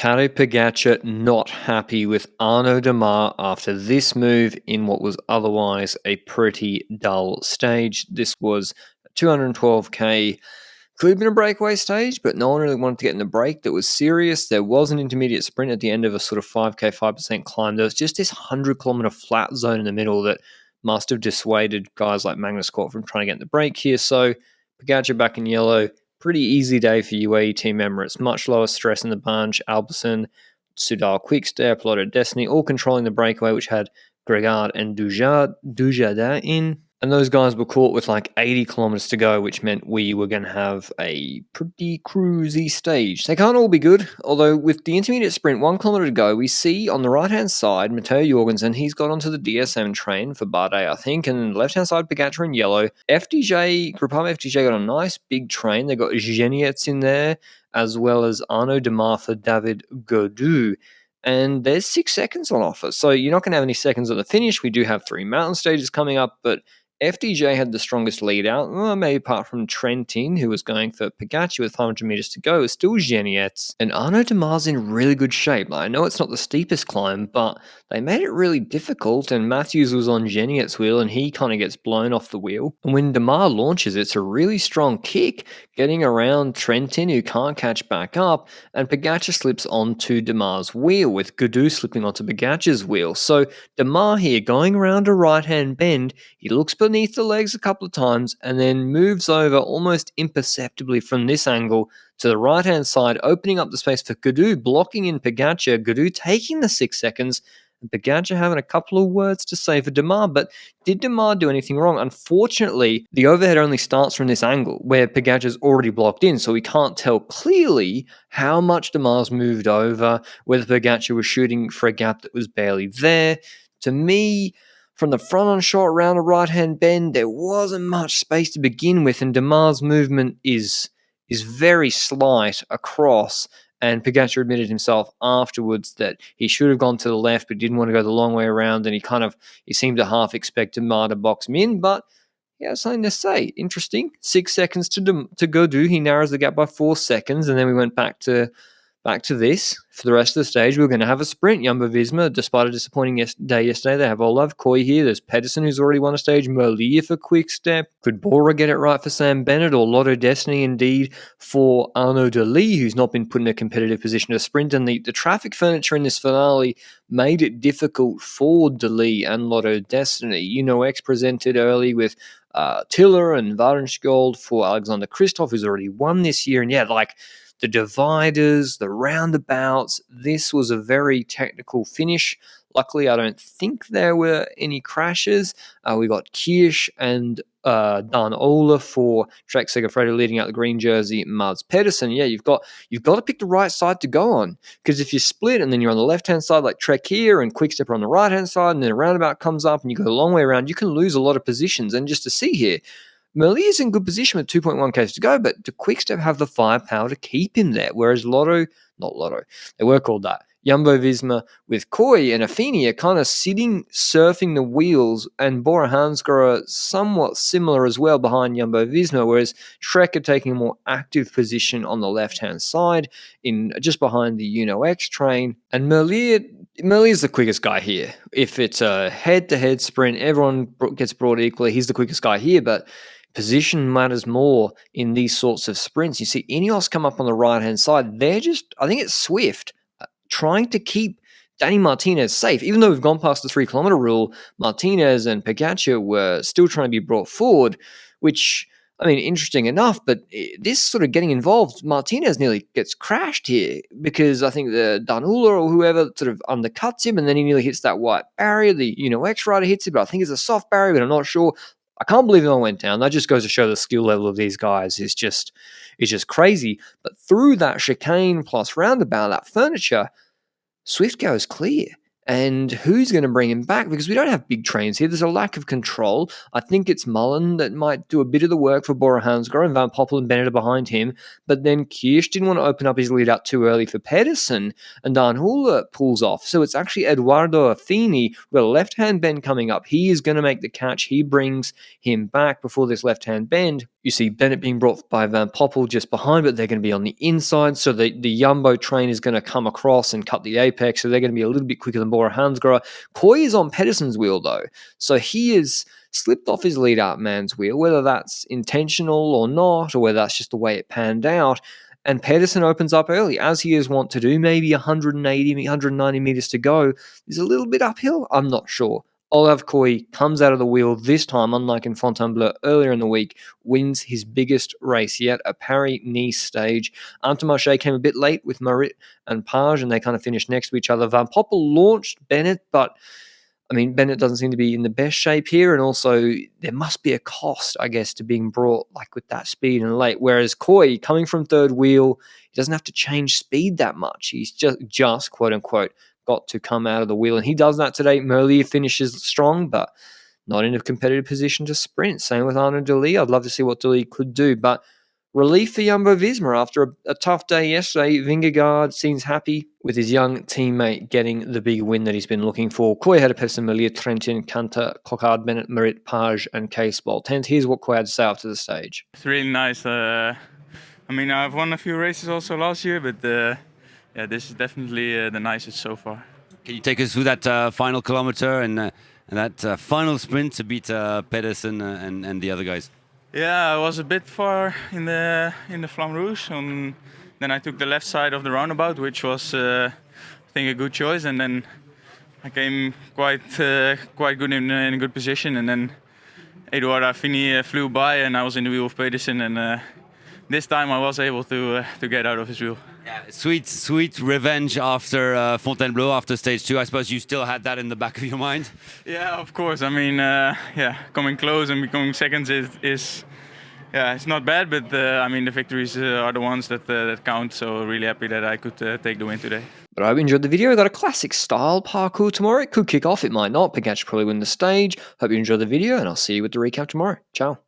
Tadej Pogacar not happy with Arnaud Démare after this move in what was otherwise a pretty dull stage. This was 212k. Could have been a breakaway stage, but no one really wanted to get in the break that was serious. There was an intermediate sprint at the end of a sort of 5k, 5% climb. There was just this 100-kilometer flat zone in the middle that must have dissuaded guys like Magnus Cort from trying to get in the break here. So Pogacar back in yellow. Pretty easy day for UAE team Emirates. Much lower stress in the bunch. Alberson, Soudal Quickstep, Lotto Destiny, all controlling the breakaway, which had Gregard and Dujardin in. And those guys were caught with like 80 kilometers to go, which meant we were going to have a pretty cruisy stage. They can't all be good, although with the intermediate sprint, 1 kilometer to go, we see on the right-hand side, Matteo Jorgensen, he's got onto the DSM train for Bardet, I think, and left-hand side, Pogacar in yellow. Groupama FDJ got a nice big train. They got Genietz in there, as well as Arnaud Démare for David Gaudu. And there's 6 seconds on offer, so you're not going to have any seconds at the finish. We do have 3 mountain stages coming up, but FDJ had the strongest lead out, maybe apart from Trentin, who was going for Pogacar with 500 meters to go. It was still Genietz. And Arnaud Démare's in really good shape. I know it's not the steepest climb, but they made it really difficult, and Matthews was on Genietz's wheel, and he kind of gets blown off the wheel. And when Démare launches, it's a really strong kick, getting around Trentin, who can't catch back up, and Pogacar slips onto Démare's wheel, with Gaudu slipping onto Pogacar's wheel. So Démare here, going around a right-hand bend, he looks beneath the legs a couple of times and then moves over almost imperceptibly from this angle to the right-hand side, opening up the space for Gaudu, blocking in Pogacar. Gaudu taking the 6 seconds, and Pogacar having a couple of words to say for Démare. But did Démare do anything wrong? Unfortunately, the overhead only starts from this angle where Pogacar's already blocked in, so we can't tell clearly how much Démare's moved over, whether Pogacar was shooting for a gap that was barely there. To me, from the front-on shot around a right-hand bend, there wasn't much space to begin with, and Démare's movement is very slight across, and Pogacar admitted himself afterwards that he should have gone to the left but didn't want to go the long way around, and he seemed to half expect Démare to box him in, but he has something to say. Interesting. 6 seconds to Gaudu. He narrows the gap by 4 seconds, and then we went back to this. For the rest of the stage, we're going to have a sprint. Jumbo-Visma, despite a disappointing day yesterday, they have Olav Koy here. There's Pedersen, who's already won a stage. Merlier for Quick-Step. Could Bora get it right for Sam Bennett, or Lotto Destiny indeed for Arnaud Démare, who's not been put in a competitive position to sprint. And the traffic furniture in this finale made it difficult for Démare and Lotto Destiny. INEOS presented early with Tiller and Varenskjold for Alexander Kristoff, who's already won this year. And yeah, the dividers, the roundabouts, this was a very technical finish. Luckily, I don't think there were any crashes. We got Kirsch and Dan Ola for Trek Segafredo leading out the green jersey, Mads Pedersen. Yeah, you've got to pick the right side to go on, because if you split and then you're on the left-hand side like Trek here and Quickstep on the right-hand side, and then a roundabout comes up and you go a long way around, you can lose a lot of positions. And just to see here, Merlier's in good position with 2.1 k's to go, but do Quickstep have the firepower to keep him there? Whereas they were called that. Jumbo-Visma with Koy and Affini are kind of surfing the wheels, and Bora Hansgrohe are somewhat similar as well behind Jumbo-Visma, whereas Trek are taking a more active position on the left-hand side, just behind the INEOS train. And Merlier's the quickest guy here. If it's a head-to-head sprint, everyone gets brought equally. He's the quickest guy here, but position matters more in these sorts of sprints. You see INEOS come up on the right-hand side. They're I think it's Swift, trying to keep Danny Martinez safe. Even though we've gone past the 3-kilometer rule, Martinez and Pogacar were still trying to be brought forward, which, I mean, interesting enough, but this sort of getting involved, Martinez nearly gets crashed here because I think the Danula or whoever sort of undercuts him, and then he nearly hits that white barrier. The INEOS rider hits it, but I think it's a soft barrier, but I'm not sure. I can't believe it all went down. That just goes to show the skill level of these guys is just crazy. But through that chicane plus roundabout, that furniture, Swift goes clear. And who's going to bring him back? Because we don't have big trains here. There's a lack of control. I think it's Mullen that might do a bit of the work for Bora Hansgrohe, and Van Poppel and Bennett are behind him. But then Kirsch didn't want to open up his lead out too early for Pedersen, and Dan Hula pulls off. So it's actually Eduardo Affini with a left-hand bend coming up. He is going to make the catch. He brings him back before this left-hand bend. You see Bennett being brought by Van Poppel just behind, but they're going to be on the inside. So the Jumbo train is going to come across and cut the apex. So they're going to be a little bit quicker than Bora Hansgrohe. Koi is on Pedersen's wheel, though. So he is slipped off his lead-out man's wheel, whether that's intentional or not, or whether that's just the way it panned out. And Pedersen opens up early, as he is wont to do, maybe 180, 190 meters to go. There's a little bit uphill. I'm not sure. Olav Koi comes out of the wheel this time, unlike in Fontainebleau earlier in the week, wins his biggest race yet, a Paris-Nice stage. Intermarché came a bit late with Marit and Page, and they kind of finished next to each other. Van Poppel launched Bennett, but I mean, Bennett doesn't seem to be in the best shape here, and also there must be a cost, I guess, to being brought like with that speed and late. Whereas Koi, coming from third wheel, he doesn't have to change speed that much. He's just quote unquote got to come out of the wheel, and he does that today. Merlier finishes strong, but not in a competitive position to sprint. Same with Arnaud Delis. I'd love to see what Delis could do, but relief for Jumbo-Visma after a tough day yesterday. Vingegaard seems happy with his young teammate getting the big win that he's been looking for. Koi had a Pedersen, Merlier, Trentin, Canter, Coquard, Bennett, Marit, Page, and Case-Bolt. Here's what Koi had to say after the stage. It's really nice. I mean, I've won a few races also last year, but yeah, this is definitely the nicest so far. Can you take us through that final kilometer and that final sprint to beat Pedersen and the other guys? Yeah, I was a bit far in the Flamme Rouge, and then I took the left side of the roundabout, which was I think a good choice, and then I came quite good in a good position, and then Edouard Affini flew by, and I was in the wheel of Pedersen, and this time I was able to get out of his wheel. Yeah, sweet revenge after Fontainebleau, after stage 2. I suppose you still had that in the back of your mind. Yeah, of course. I mean, yeah, coming close and becoming seconds is yeah, it's not bad, but I mean the victories are the ones that count. So really happy that I could take the win today. But I hope you enjoyed the video. We've got a classic style parkour tomorrow. It could kick off, it might not. Pogacar probably win the stage. Hope you enjoyed the video, and I'll see you with the recap tomorrow. Ciao.